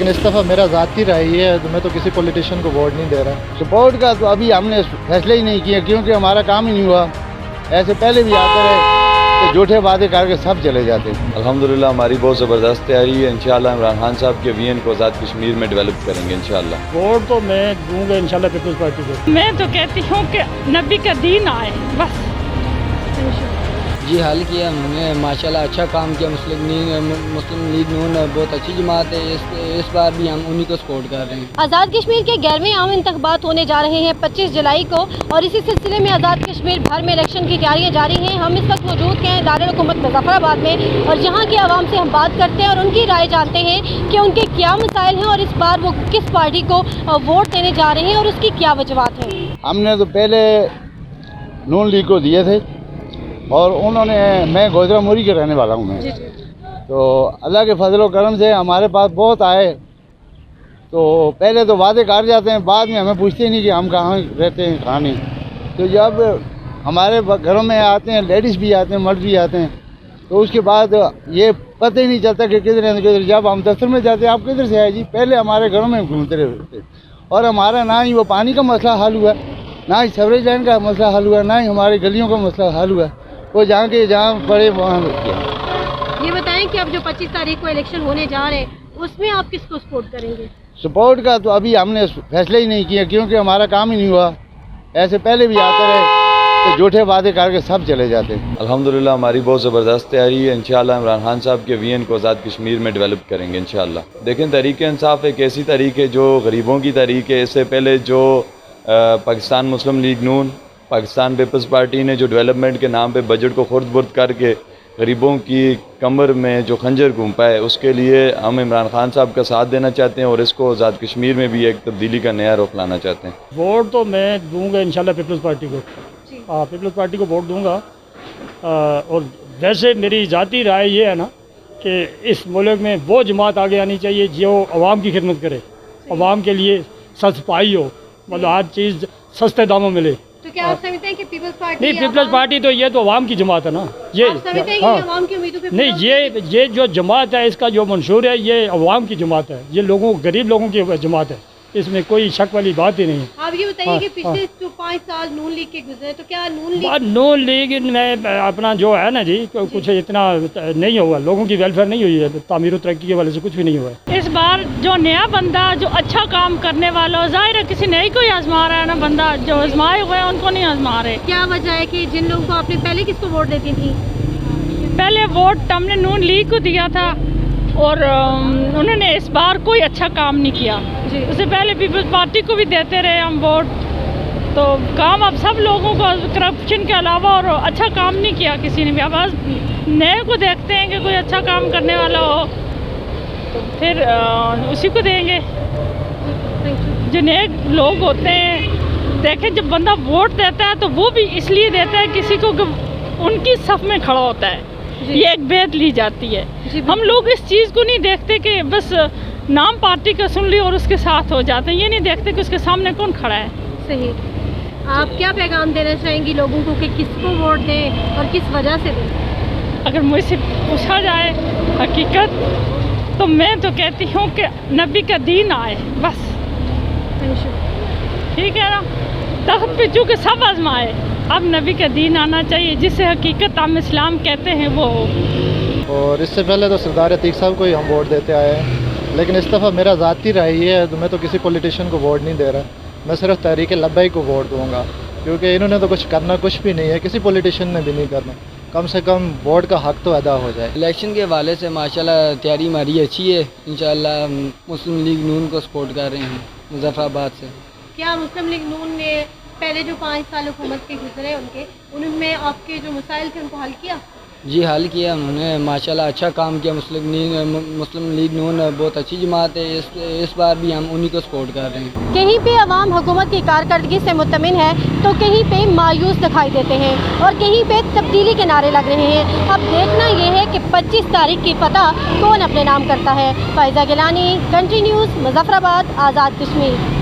इस दफ़ा मेरा ज़ाती राय ये है, मैं तो किसी पॉलिटिशियन को वोट नहीं दे रहा। सपोर्ट का तो अभी हमने फैसले ही नहीं किया, क्योंकि हमारा काम ही नहीं हुआ। ऐसे पहले भी आते रहे तो झूठे वादे करके सब चले जाते। अल्हम्दुलिल्लाह हमारी बहुत ज़बरदस्त तैयारी है। इंशाल्लाह इमरान खान साहब के वीएन को आज़ाद कश्मीर में डेवलप करेंगे इंशाल्लाह। वोट तो मैं दूंगा इंशाल्लाह पीपल्स पार्टी को। मैं तो कहती हूँ कि नबी का दीन आए बस। जी हाल किया उन्होंने माशाल्लाह अच्छा काम किया। मुस्लिम लीग नून बहुत अच्छी जमात है। इस बार भी हम उन्हीं को सपोर्ट कर रहे हैं। आज़ाद कश्मीर के 11वें आम इंतखाबात होने जा रहे हैं 25 जुलाई को, और इसी सिलसिले में आज़ाद कश्मीर भर में इलेक्शन की तैयारियां जारी हैं। हम इस वक्त मौजूद हैं दारुल-हुकूमत मुज़फ़्फ़राबाद में, और यहाँ के आवाम से हम बात करते हैं और उनकी राय जानते हैं कि उनके क्या मसाइल हैं और इस बार वो किस पार्टी को वोट देने जा रहे हैं और उसकी क्या वजूहात हैं। हमने तो पहले नून लीग को दिए थे, और उन्होंने, मैं गोजरा मोरी के रहने वाला हूँ मैं, तो अल्लाह के फजल व करम से हमारे पास बहुत आए। तो पहले तो वादे कर जाते हैं, बाद में हमें पूछते ही नहीं कि हम कहाँ रहते हैं कहाँ नहीं। तो जब हमारे घरों में आते हैं, लेडीज़ भी आते हैं, मर्द भी आते हैं, तो उसके बाद ये पता ही नहीं चलता कि किधर है किधर। जब हम दफ्तर में जाते हैं, आप किधर से आए जी, पहले हमारे घरों में घूमते रहते। और हमारा ना ही वो पानी का मसला हल हुआ, ना ही सीवरेज लाइन का मसला हल हुआ, ना ही हमारी गलियों का मसला हल हुआ। वो जहाँ पड़े वहाँ ये बताएं कि अब जो 25 तारीख को इलेक्शन होने जा रहे हैं उसमें आप किसको सपोर्ट करेंगे। सपोर्ट का तो अभी हमने फैसले ही नहीं किया, क्योंकि हमारा काम ही नहीं हुआ। ऐसे पहले भी आते रहे तो झूठे वादे करके सब चले जाते। अल्हम्दुलिल्लाह हमारी बहुत ज़बरदस्त तैयारी है। इंशाल्लाह इमरान खान साहब के वीएन को आज़ाद कश्मीर में डेवलप करेंगे इंशाल्लाह। देखें, तहरीक इंसाफ एक ऐसी तहरीक है जो गरीबों की तहरीक है। इससे पहले जो पाकिस्तान मुस्लिम लीग नून, पाकिस्तान पीपल्स पार्टी ने जो डेवलपमेंट के नाम पे बजट को खुर्द बुर्द करके गरीबों की कमर में जो खंजर घूमता है, उसके लिए हम इमरान खान साहब का साथ देना चाहते हैं और इसको आज़ाद कश्मीर में भी एक तब्दीली का नया रुख लाना चाहते हैं। वोट तो मैं दूंगा इंशाल्लाह पीपल्स पार्टी को। हाँ, पीपल्स पार्टी को वोट दूंगा। और वैसे मेरी ज़ाती राय ये है ना कि इस मुल्क में वो जमात आगे आनी चाहिए जो आवाम की खिदमत करे, आवाम के लिए सस्पाई हो, मतलब हर चीज़ सस्ते दामों मिले। तो क्या आप समझते हैं कि पीपल्स पार्टी नहीं, पीपल्स पार्टी तो ये तो आवाम की जमात है ना। ये आप समझते हैं कि हाँ, आवाम की उम्मीदों पे नहीं, ये जो जमात है, इसका जो मंशूर है, ये अवाम की जमात है। ये लोगों, गरीब लोगों की जमात है, इसमें कोई शक वाली बात ही नहीं है। आप ये बताइए कि पिछले जो 5 साल नून लीग के गुजरे, तो क्या नून लीग में अपना जो है ना जी, कुछ इतना नहीं हुआ, लोगों की वेलफेयर नहीं हुई है, तामीर तरक्की के वाले से कुछ भी नहीं हुआ है। इस बार जो नया बंदा जो अच्छा काम करने वाला, जाहिर है किसी नए को ही आजमा रहा है ना, बंदा जो आजमाए हुए हैं उनको नहीं आजमा रहे। क्या वजह है कि जिन लोगों को आपने पहले किसको वोट देती थी? पहले वोट हमने नून लीग को दिया था और उन्होंने इस बार कोई अच्छा काम नहीं किया। उससे पहले पीपल्स पार्टी को भी देते रहे हम वोट। तो काम अब सब लोगों को करप्शन के अलावा और अच्छा काम नहीं किया किसी ने भी। अब आज नए को देखते हैं कि कोई अच्छा काम करने वाला हो तो फिर उसी को देंगे। जो नए लोग होते हैं, देखें, जब बंदा वोट देता है तो वो भी इसलिए देता है किसी को कि उनकी सफ में खड़ा होता है, ये एक बेद ली जाती है। हम लोग इस चीज़ को नहीं देखते कि बस नाम पार्टी का सुन ली और उसके साथ हो जाते हैं, ये नहीं देखते कि उसके सामने कौन खड़ा है। सही। आप क्या पैगाम देना चाहेंगी लोगों को कि किसको वोट दें और किस वजह से दें? अगर मुझसे पूछा जाए हकीकत, तो मैं तो कहती हूँ कि नबी का दीन आए बस। ठीक है ना, तख्त पे चूँकि सब आजमाए, अब नबी का दीन आना चाहिए, जिसे हकीकत हम इस्लाम कहते हैं वो हो। और इससे पहले तो सरदार अतीक साहब को ही हम वोट देते आए हैं, लेकिन इस दफ़ा मेरा ज़ाती राय ये है, मैं तो किसी पॉलिटिशियन को वोट नहीं दे रहा। मैं सिर्फ तहरीक लब्बैक को वोट दूँगा, क्योंकि इन्होंने तो कुछ करना कुछ भी नहीं है, किसी पॉलिटिशियन ने भी नहीं करना। कम से कम वोट का हक तो अदा हो जाए। इलेक्शन के हवाले से माशाल्लाह तैयारी हमारी अच्छी है। इंशाल्लाह मुस्लिम लीग नून को सपोर्ट कर रहे हैं मुज़फ़्फ़राबाद से। क्या मुस्लिम लीग नून ने पहले जो 5 साल हुकूमत के गुजरे उनमें आपके जो मसाइल थे उनको हल किया? जी हाल किया उन्होंने माशाल्लाह अच्छा काम किया। मुस्लिम लीग नून बहुत अच्छी जमात है। इस बार भी हम उन्हीं को सपोर्ट कर रहे हैं। कहीं पे अवाम हुकूमत की कारकर्दगी से मुतमिन है तो कहीं पे मायूस दिखाई देते हैं और कहीं पे तब्दीली के नारे लग रहे हैं। अब देखना ये है कि 25 तारीख की फतह कौन अपने नाम करता है। Faiza Gilani, country news, Muzaffarabad, Azad Kashmir.